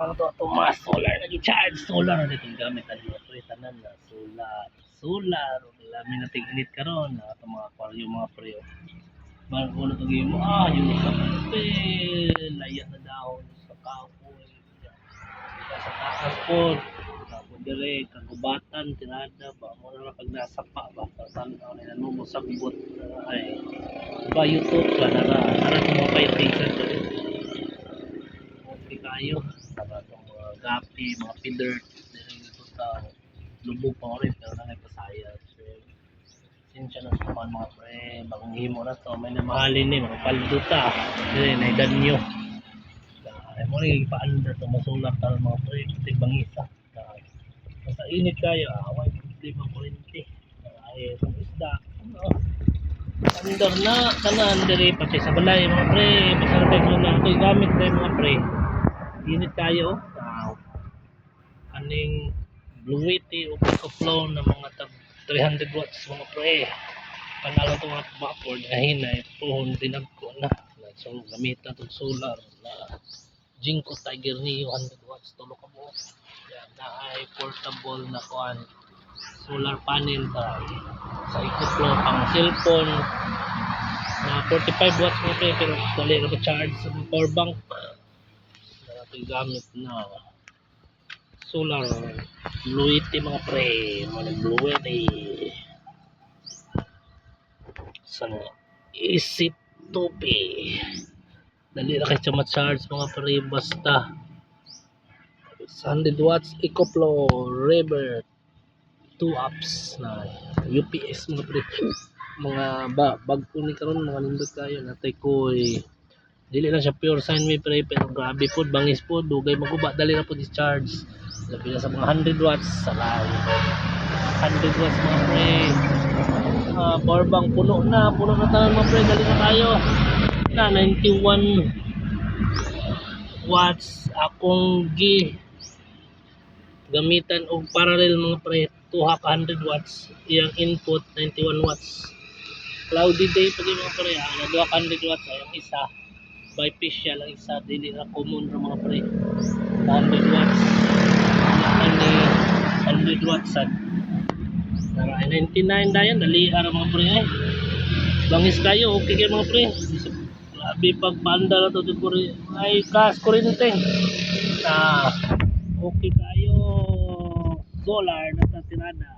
Ang to mas solar lagi charge solar na ditong gamit ang mga pre tanan na solar lamin na tig-init karon na ato mga aquarium mga pre. Bago na to game yung sa papel layan na dahon sa kahoy sa taas po tapos dire kagubatan tirada ba mo na pag nasa pa ba tanaw na numo sa bot ay ba YouTube ba nara mo pa yung dire okay kayo para itong mga gapi, mga feeder dito sa lubog pa rin pero na pasaya so sinsya na sa mga pre bagong himo na to may namahalin ni mga palduta dili na edad nyo ay mo rin ipaanda to masulak tal mga pre tigbang isa basta init kayo away problema kuryente ay itong isda andar na tanan diri pati sa balay mga pre basta na ito gamit na mga pre init tayo aning Bluety o flow na mga tag 300 watts mga pre panalo ito mga backboard na hinay pohon dinagko na so gamit na itong solar na Jinko Tiger Neo 100 watts tulo ka mo yan na ay portable na kuan solar panel sa EcoFlow pang cellphone na 45 watts mga pre pero dali na charge sa power bank gamit na solar Bluety mga pre mga Bluety sa isip topi dali na kayo ma-charge mga pre basta 100 watts EcoFlow River 2 apps na UPS mga pre mga bagpo ni karon mga nindot kayo natay koy dili na siya pure sine wave pre pero grabe po bangis po dugay maguba dali na po discharge labi na sa mga 100 watts sa layo 100 watts mga pre power bank puno na tayo mga pre dali na tayo na 91 watts akong gamitan og parallel mga pre 200 watts iyang input 91 watts cloudy day pag mga pre na 200 watts ay isa bifacial ang isa dili na common ra mga pre 100 watts ani 100 watts sad nara 99 dayon dali ara mga pre ay bangis kayo okay kayo mga pre grabe pag banda na to ay kas kuryente na okay kayo solar na sa tirada